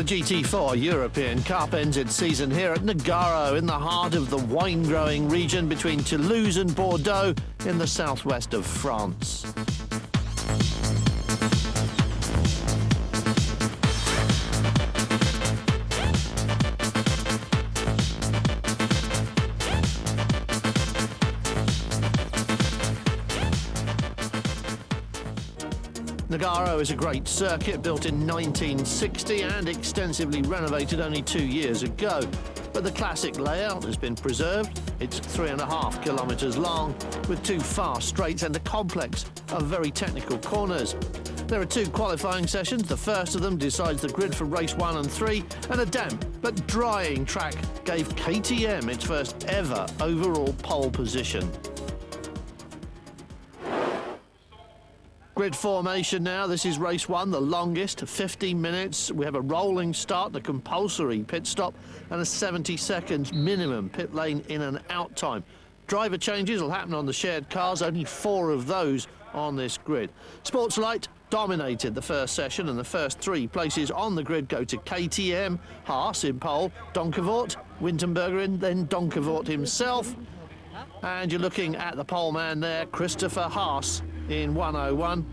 GT4 European Cup ends its season here at Nogaro, in the heart of the wine-growing region between Toulouse and Bordeaux in the southwest of France. Nogaro is a great circuit built in 1960 and extensively renovated only 2 years ago. But the classic layout has been preserved. It's 3.5 kilometres long with 2 fast straights and a complex of very technical corners. There are 2 qualifying sessions. The first of them decides the grid for race 1 and 3, and a damp but drying track gave KTM its first ever overall pole position. Grid formation now. This is race 1, the longest, 15 minutes. We have a rolling start, the compulsory pit stop, and a 70 seconds minimum pit lane in and out time. Driver changes will happen on the shared cars, only 4 of those on this grid. Sportslight dominated the first session, and the first 3 places on the grid go to KTM, Haas in pole, Donkervoort, Winterberger in, then Donkervoort himself. And you're looking at the pole man there, Christopher Haas in 101.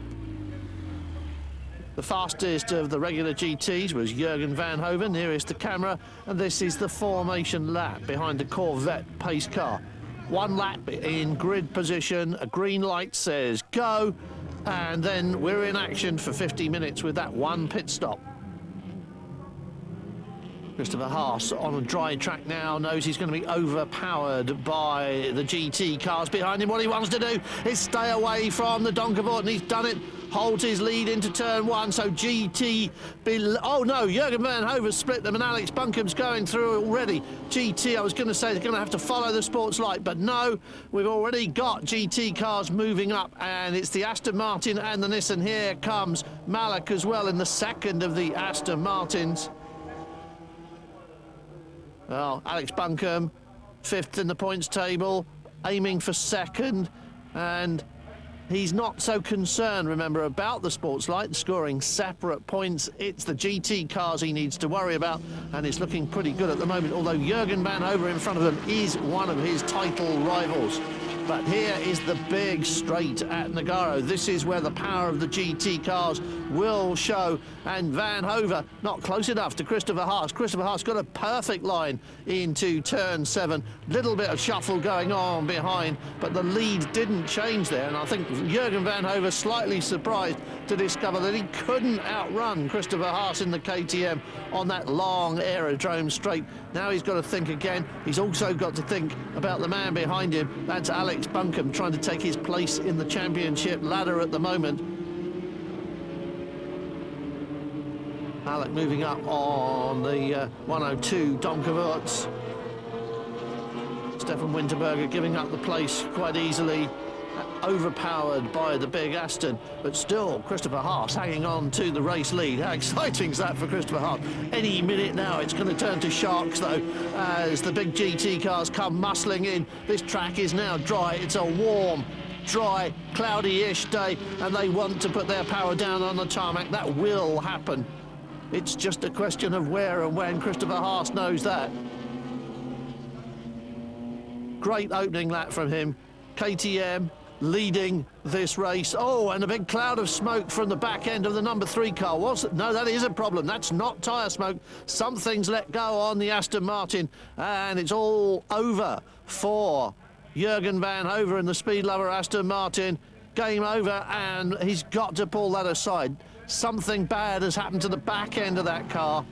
The fastest of the regular GTs was Jürgen van Hoven, nearest the camera, and this is the formation lap behind the Corvette pace car. 1 lap in grid position, a green light says go, and then we're in action for 50 minutes with that 1 pit stop. Christopher Haas on a dry track now knows he's going to be overpowered by the GT cars behind him. What he wants to do is stay away from the Donkervoort, and he's done it. Holds his lead into turn 1, so GT... Oh no, Jürgen van Hoven split them, and Alex Buncombe's going through already. GT, I was going to say they're going to have to follow the sports light, but no, we've already got GT cars moving up, and it's the Aston Martin and the Nissan. Here comes Malak as well in the second of the Aston Martins. Well, Alex Buncombe, 5th in the points table, aiming for 2nd, and he's not so concerned, remember, about the sports light, scoring separate points. It's the GT cars he needs to worry about, and it's looking pretty good at the moment, although Jürgen van Hoven in front of him is one of his title rivals. But here is the big straight at Nogaro. This is where the power of the GT cars will show. And Van Hoven not close enough to Christopher Haas. Christopher Haas got a perfect line into turn 7. Little bit of shuffle going on behind, but the lead didn't change there. And I think Jürgen van Hoven slightly surprised to discover that he couldn't outrun Christopher Haas in the KTM on that long aerodrome straight. Now he's got to think again. He's also got to think about the man behind him. That's Alex Buncombe, trying to take his place in the championship ladder at the moment. Alec moving up on the 102 Donkervoorts. Stefan Winterberger giving up the place quite easily, overpowered by the big Aston, but still Christopher Haas hanging on to the race lead. How exciting is that for Christopher Haas? Any minute now it's going to turn to sharks though, as the big GT cars come muscling in. This track is now dry. It's a warm, dry, cloudy-ish day, and they want to put their power down on the tarmac. That will happen. It's just a question of where and when. Christopher Haas knows that. Great opening lap from him. KTM leading this race. Oh, and a big cloud of smoke from the back end of the number 3 car. No, that is a problem. That's not tyre smoke. Something's let go on the Aston Martin, and it's all over for Jürgen van Hoven and the speed lover Aston Martin. Game over, and he's got to pull that aside. Something bad has happened to the back end of that car.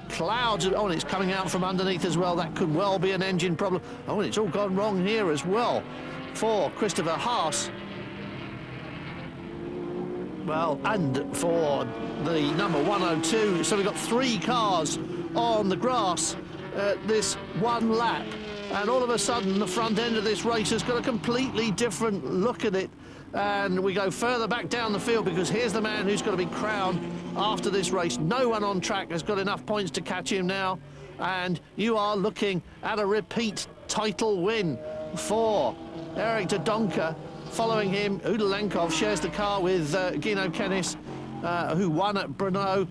Clouds, oh, and it's coming out from underneath as well. That could well be an engine problem. Oh, and it's all gone wrong here as well for Christopher Haas. Well, and for the number 102. So we've got 3 cars on the grass at this 1 lap. And all of a sudden, the front end of this race has got a completely different look at it. And we go further back down the field, because here's the man who's going to be crowned after this race. No one on track has got enough points to catch him now. And you are looking at a repeat title win for Eric de Donker. Following him, Udalenkov shares the car with Gino Kennis, who won at Brno.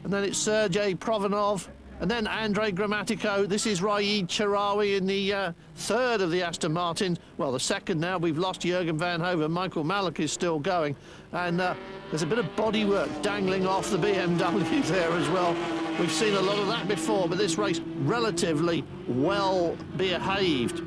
and then it's Sergei Provanov, and then Andrei Grammatico. This is Raid Chirawi in the third of the Aston Martins. Well, the second now. We've lost Jürgen van Hoven. Michael Malik is still going, and there's a bit of bodywork dangling off the BMW there as well. We've seen a lot of that before, but this race relatively well behaved.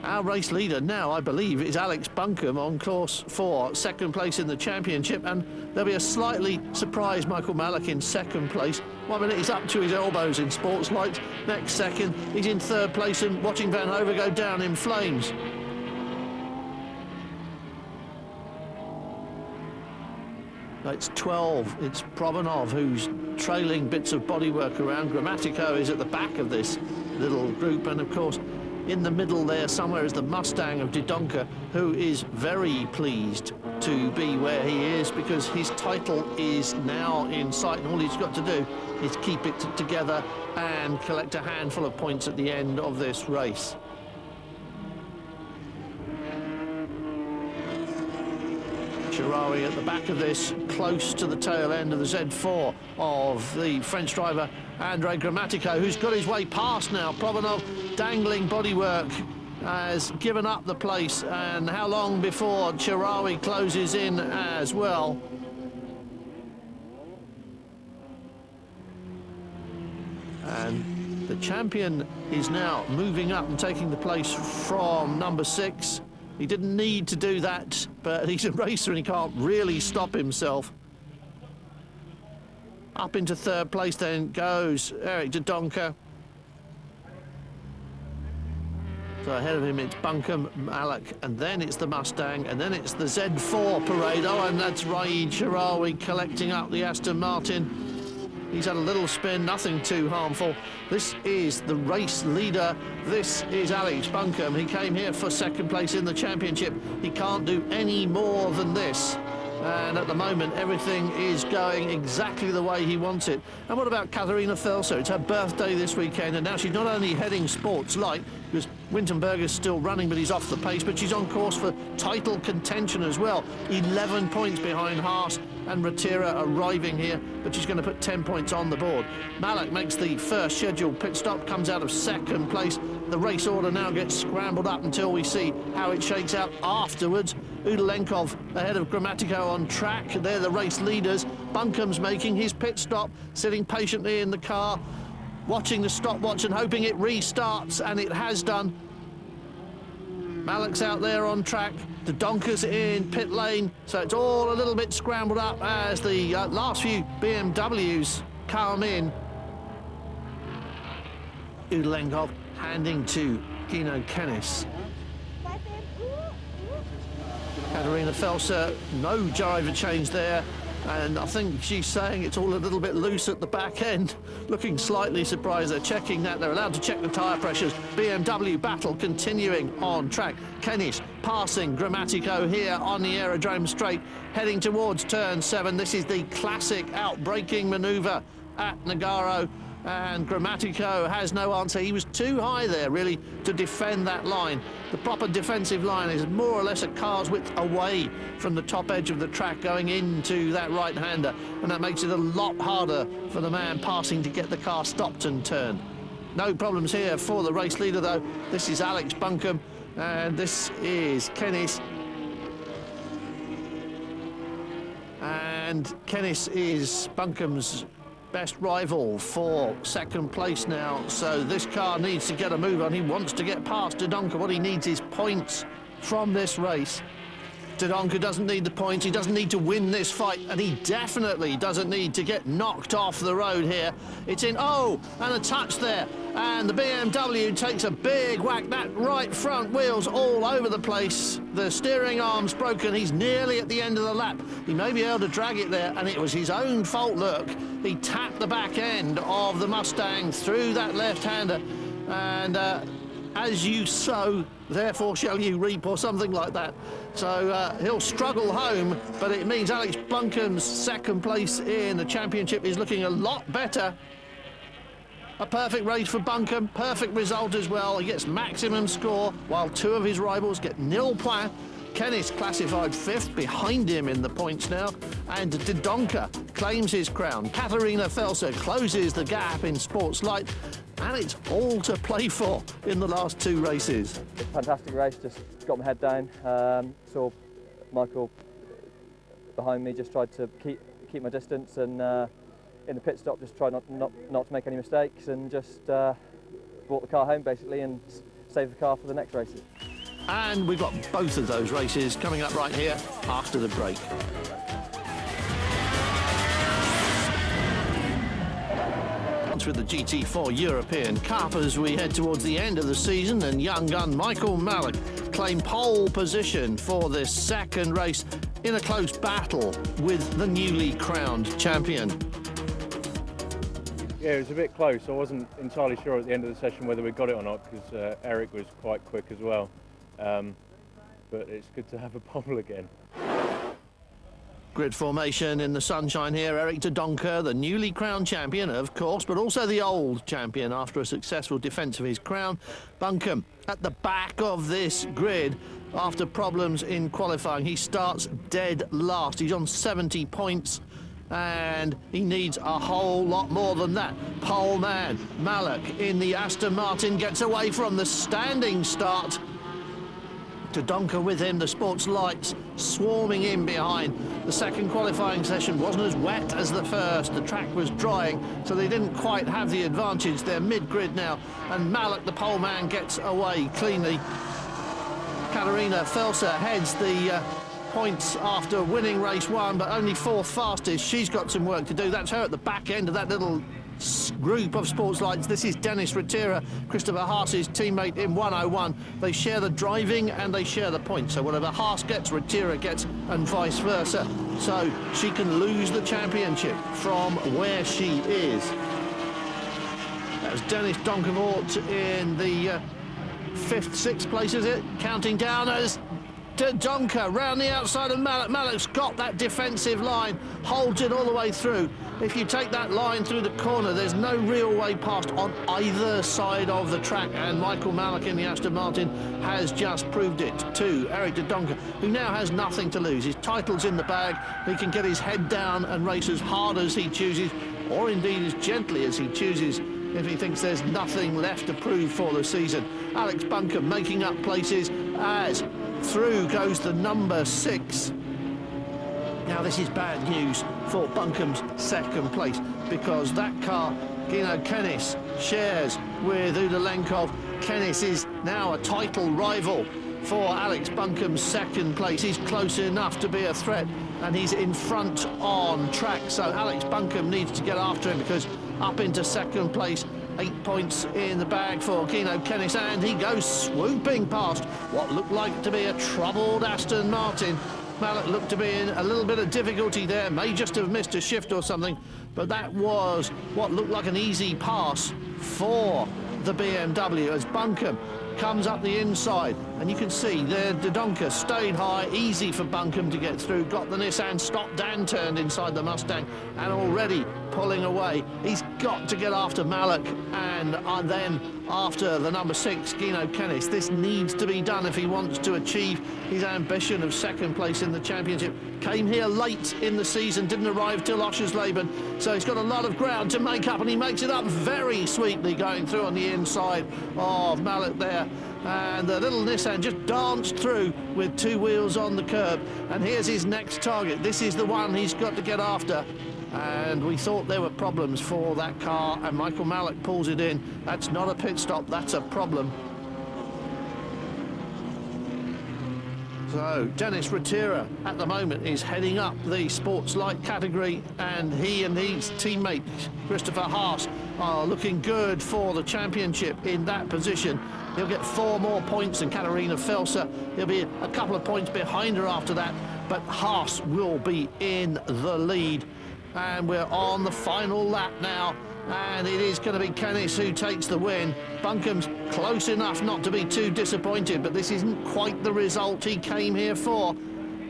Our race leader now, I believe, is Alex Buncombe on course for second place in the championship, and there'll be a slightly surprised Michael Malik in second place. 1 minute he's up to his elbows in sports lights. Next second he's in third place and watching Van Hoven go down in flames. It's 12. It's Provanov who's trailing bits of bodywork around. Grammatico is at the back of this little group, and of course in the middle there somewhere is the Mustang of Didonka, who is very pleased to be where he is because his title is now in sight, and all he's got to do is keep it together and collect a handful of points at the end of this race. Chirawi at the back of this, close to the tail end of the Z4 of the French driver Andrei Grammatico, who's got his way past now. Provanov dangling bodywork has given up the place, and how long before Chirawi closes in as well? And the champion is now moving up and taking the place from number 6. He didn't need to do that, but he's a racer and he can't really stop himself. Up into third place then goes Eric Didonka. So ahead of him it's Buncombe, Malik, and then it's the Mustang, and then it's the Z4 parade. Oh, and that's Raid Chirawi collecting up the Aston Martin. He's had a little spin, nothing too harmful. This is the race leader. This is Alex Buncombe. He came here for second place in the championship. He can't do any more than this. And at the moment, everything is going exactly the way he wants it. And what about Katharina Felser? It's her birthday this weekend, and now she's not only heading sports light, because Wintenberger's still running, but he's off the pace, but she's on course for title contention as well. 11 points behind Haas and Ratira arriving here, but she's going to put 10 points on the board. Malik makes the first scheduled pit stop, comes out of second place. The race order now gets scrambled up until we see how it shakes out afterwards. Udalenkov ahead of Grammatico on track. They're the race leaders. Buncombe's making his pit stop, sitting patiently in the car, watching the stopwatch and hoping it restarts, and it has done. Malik's out there on track. Didonka's in pit lane, so it's all a little bit scrambled up as the last few BMWs come in. Udalenkov handing to Gino Kennis. Katharina Felser, no driver change there, and I think she's saying it's all a little bit loose at the back end. Looking slightly surprised. They're checking that. They're allowed to check the tyre pressures. BMW battle continuing on track. Kennis passing Grammatico here on the aerodrome straight, heading towards turn 7. This is the classic outbraking manoeuvre at Nogaro, and Grammatico has no answer. He was too high there, really, to defend that line. The proper defensive line is more or less a car's width away from the top edge of the track going into that right-hander, and that makes it a lot harder for the man passing to get the car stopped and turned. No problems here for the race leader, though. This is Alex Buncombe, and this is Kennis. And Kennis is Buncombe's best rival for second place now, so this car needs to get a move on. He wants to get past Didonka. What he needs is points from this race. Didonka doesn't need the points, he doesn't need to win this fight, and he definitely doesn't need to get knocked off the road here. It's in, oh, and a touch there, and the BMW takes a big whack. That right front wheel's all over the place. The steering arm's broken. He's nearly at the end of the lap. He may be able to drag it there, and it was his own fault. Look, he tapped the back end of the Mustang through that left-hander, and as you sow, therefore shall you reap, or something like that. So he'll struggle home, but it means Alex Buncombe's second place in the championship is looking a lot better. A perfect race for Buncombe, perfect result as well. He gets maximum score, while two of his rivals get nil points. Kennis classified 5th, behind him in the points now, and Didonka claims his crown. Katharina Felser closes the gap in Sports Light, and it's all to play for in the last two races. Fantastic race, just got my head down, saw Michael behind me, just tried to keep my distance, and in the pit stop just tried not to make any mistakes, and just brought the car home basically and saved the car for the next races. And we've got both of those races coming up right here after the break. With the GT4 European Cup as we head towards the end of the season, and young gun Michael Mallock claimed pole position for this second race in a close battle with the newly crowned champion. Yeah, it was a bit close. I wasn't entirely sure at the end of the session whether we got it or not, because Eric was quite quick as well. But it's good to have a pole again. Grid formation in the sunshine here. Eric Dodonka, the newly crowned champion, of course, but also the old champion after a successful defence of his crown. Buncombe at the back of this grid after problems in qualifying. He starts dead last. He's on 70 points. And he needs a whole lot more than that. Pole man Mallock in the Aston Martin gets away from the standing start. Dodonka with him, the Sports Lights swarming in behind. The second qualifying session wasn't as wet as the first. The track was drying, so they didn't quite have the advantage. They're mid-grid now, and Mallock, the pole man, gets away cleanly. Katharina Felser heads the points after winning race one, but only fourth fastest. She's got some work to do. That's her at the back end of that little group of Sports Lights. This is Dennis Ratira, Christopher Haas's teammate in 101. They share the driving and they share the points, so whatever Haas gets, Ratira gets, and vice versa, so she can lose the championship from where she is. That was Dennis Donkavoort in the sixth place, is it? Counting down as Dodonka round the outside of Mallock. Mallock's got that defensive line, holds it all the way through. If you take that line through the corner, there's no real way past on either side of the track, and Michael Mallock in the Aston Martin has just proved it to Eric Dodonka, who now has nothing to lose. His title's in the bag. He can get his head down and race as hard as he chooses, or indeed as gently as he chooses, if he thinks there's nothing left to prove for the season. Alex Buncombe making up places as through goes the number 6. Now this is bad news for Buncombe's second place, because that car Gino Kennis shares with Udalenkov. Kennis is now a title rival for Alex Buncombe's second place. He's close enough to be a threat, and he's in front on track, so Alex Buncombe needs to get after him, because up into second place, 8 points in the bag for Gino Kennis, and he goes swooping past what looked like to be a troubled Aston Martin. Mallock looked to be in a little bit of difficulty there, may just have missed a shift or something, but that was what looked like an easy pass for the BMW as Buncombe comes up the inside, and you can see there Dodonka stayed high, easy for Buncombe to get through, got the Nissan stopped and turned inside the Mustang, and already pulling away. He's got to get after Mallock, and then after the number 6, Gino Kennis. This needs to be done if he wants to achieve his ambition of second place in the championship. Came here late in the season, didn't arrive till Oschersleben, so he's got a lot of ground to make up, and he makes it up very sweetly going through on the inside of Mallock there. And the little Nissan just danced through with 2 wheels on the curb, and here's his next target. This is the one he's got to get after, and we thought there were problems for that car, and Michael Mallock pulls it in. That's not a pit stop, that's a problem. So Dennis Ratira at the moment is heading up the Sports Light category, and he and his teammate Christopher Haas are looking good for the championship in that position. He'll get 4 more points than Katharina Felser. He'll be a couple of points behind her after that, but Haas will be in the lead. And we're on the final lap now, and it is going to be Kennis who takes the win. Buncombe's close enough not to be too disappointed, but this isn't quite the result he came here for.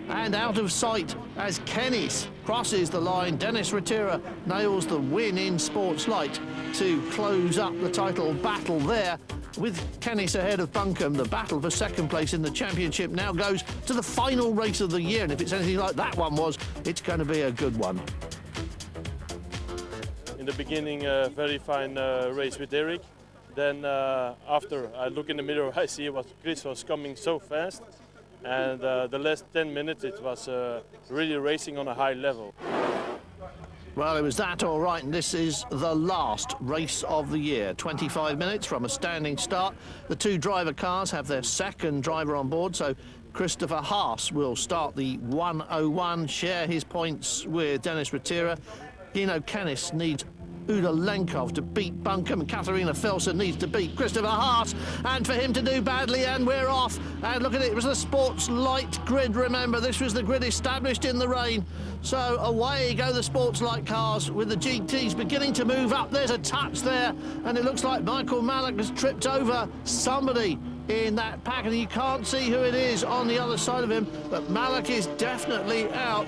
And out of sight as Kennis crosses the line, Dennis Ratira nails the win in Sports Light to close up the title battle there. With Kennis ahead of Buncombe, the battle for second place in the championship now goes to the final race of the year, and if it's anything like that one was, it's going to be a good one. the beginning a very fine race with Eric. Then after I look in the mirror, I see Chris was coming so fast. And the last 10 minutes it was really racing on a high level. Well, it was that all right, and this is the last race of the year. 25 minutes from a standing start. The two driver cars have their second driver on board, so Christopher Haas will start the 101, share his points with Dennis Ratira. Gino Kennis needs Uda Lenkov to beat Buncombe, and Katharina Felsen needs to beat Christopher Haas, and for him to do badly, and we're off. And look at it, it was the Sports Light grid, remember, this was the grid established in the rain. So away go the Sports Light cars with the GTs beginning to move up. There's a touch there, and it looks like Michael Mallock has tripped over somebody in that pack, and you can't see who it is on the other side of him, but Mallock is definitely out.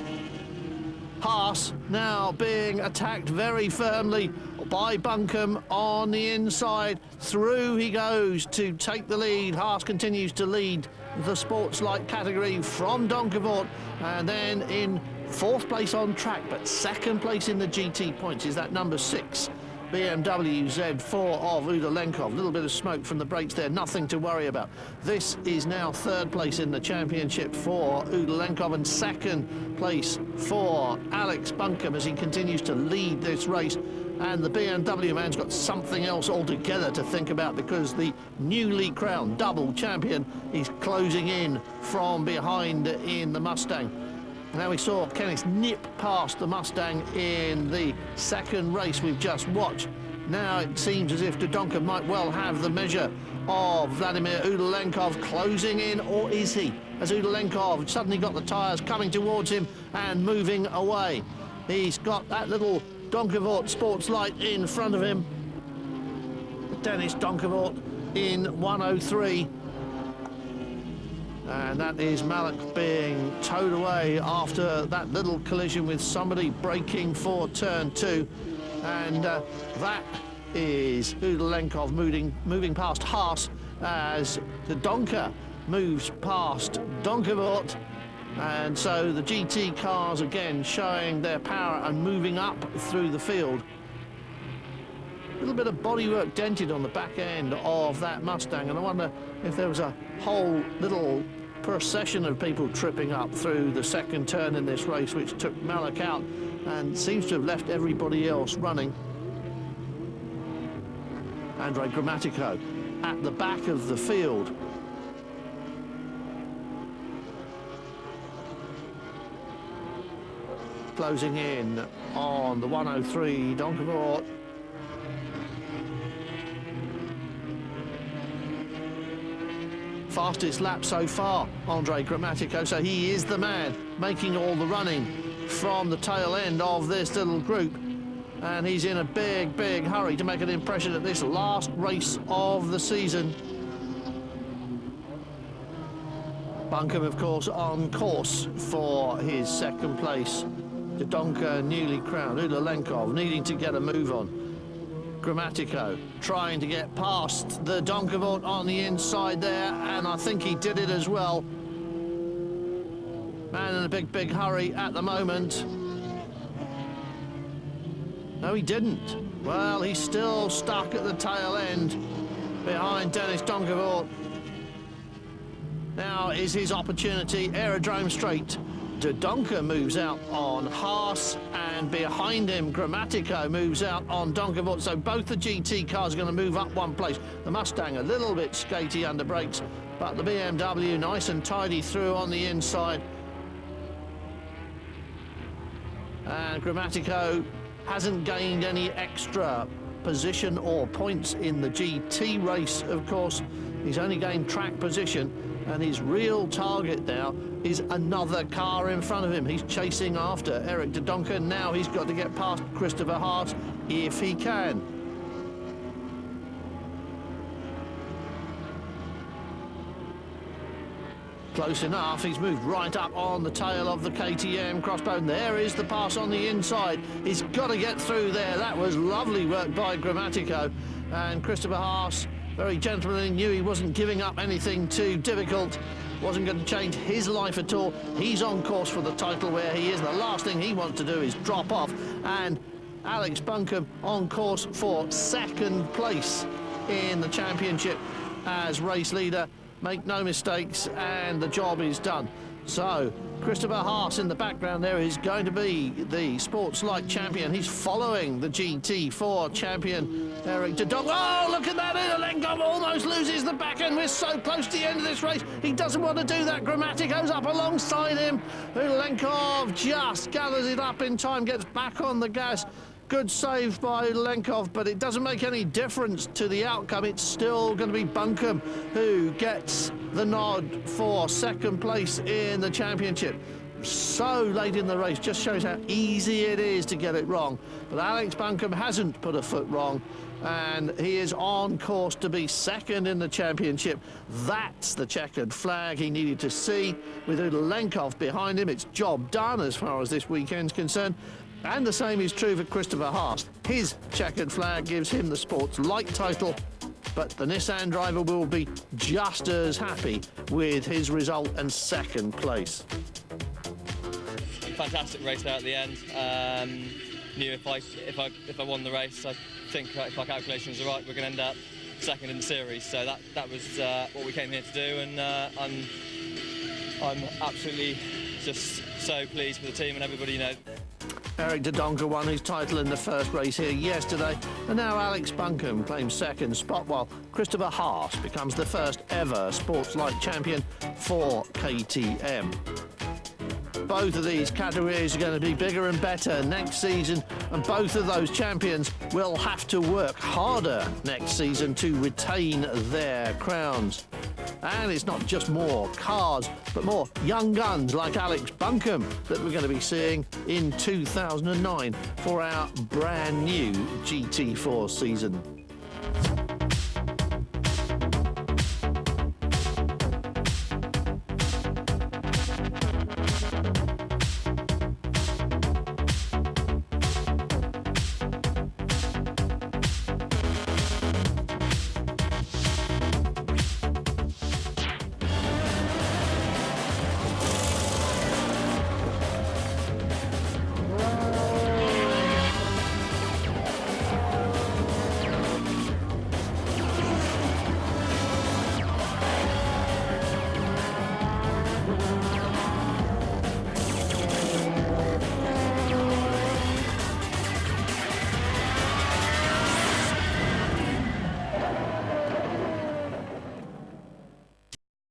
Haas now being attacked very firmly by Buncombe on the inside. Through he goes to take the lead. Haas continues to lead the Sports Light category from Donkavort, and then in fourth place on track, but second place in the GT points is that number 6 BMW Z4 of Uda Lenkov. A little bit of smoke from the brakes there, nothing to worry about. This is now third place in the championship for Uda Lenkov, and second place for Alex Buncombe as he continues to lead this race. And the BMW man's got something else altogether to think about, because the newly crowned double champion is closing in from behind in the Mustang. Now we saw Kennis nip past the Mustang in the second race we've just watched. Now it seems as if Dodonka might well have the measure of Vladimir Udalenkov closing in, or is he? As Udalenkov suddenly got the tyres coming towards him and moving away. He's got that little Donkavort Sports Light in front of him. Dennis Donkavort in 103. And that is Mallock being towed away after that little collision with somebody braking for turn 2. And that is Udalenkov moving past Haas as the Donker moves past Donkavort. And so the GT cars again showing their power and moving up through the field. A little bit of bodywork dented on the back end of that Mustang, and I wonder if there was a whole little procession of people tripping up through the second turn in this race, which took Mallock out and seems to have left everybody else running. Andre Grammatico at the back of the field. Closing in on the 103, Donkavort. Fastest lap so far, Andre Grammatico, so he is the man making all the running from the tail end of this little group, and he's in a big hurry to make an impression at this last race of the season. Buncombe, of course, on course for his second place. Dodonka newly crowned, Udalenkov needing to get a move on. Grammatico trying to get past the Donkavort on the inside there, and I think he did it as well. Man in a big hurry at the moment. No, he didn't. Well, he's still stuck at the tail end behind Dennis Donkavort. Now is his opportunity, aerodrome straight. Dodonka moves out on Haas, and behind him Grammatico moves out on Donkavort, so both the GT cars are going to move up one place. The Mustang a little bit skatey under brakes, but the BMW nice and tidy through on the inside. And Grammatico hasn't gained any extra position or points in the GT race, of course. He's only gained track position, and his real target now is another car in front of him. He's chasing after Eric Dodonka. Now he's got to get past Christopher Haas if he can. Close enough. He's moved right up on the tail of the KTM crossbone. There is the pass on the inside. He's got to get through there. That was lovely work by Grammatico. And Christopher Haas, very gentlemanly, knew he wasn't giving up anything too difficult. Wasn't going to change his life at all. He's on course for the title where he is. The last thing he wants to do is drop off. And Alex Buncombe on course for second place in the championship as race leader. Make no mistakes, and the job is done. So Christopher Haas in the background there is going to be the Sports Light champion. He's following the GT4 champion, Eric de Donk. Oh, look at that. Ulenkov almost loses the back end. We're so close to the end of this race. He doesn't want to do that. Grammatico's up alongside him. Ulenkov just gathers it up in time, gets back on the gas. Good save by Lenkov, but it doesn't make any difference to the outcome. It's still going to be Buncombe who gets the nod for second place in the championship. So late in the race, just shows how easy it is to get it wrong. But Alex Buncombe hasn't put a foot wrong, and he is on course to be second in the championship. That's the checkered flag he needed to see. With Ulenkov behind him, it's job done as far as this weekend's concerned. And the same is true for Christopher Haas. His checkered flag gives him the Sports Light title, but the Nissan driver will be just as happy with his result and second place. Fantastic race there at the end. Knew if I won the race, I think if our calculations are right, we're going to end up second in the series. So that was what we came here to do, and I'm absolutely just so pleased with the team and everybody, you know. Eric de Donk won his title in the first race here yesterday, and now Alex Buncombe claims second spot, while Christopher Haas becomes the first ever Sports Light champion for KTM. Both of these categories are going to be bigger and better next season, and both of those champions will have to work harder next season to retain their crowns. And it's not just more cars, but more young guns like Alex Buncombe that we're going to be seeing in 2009 for our brand new GT4 season.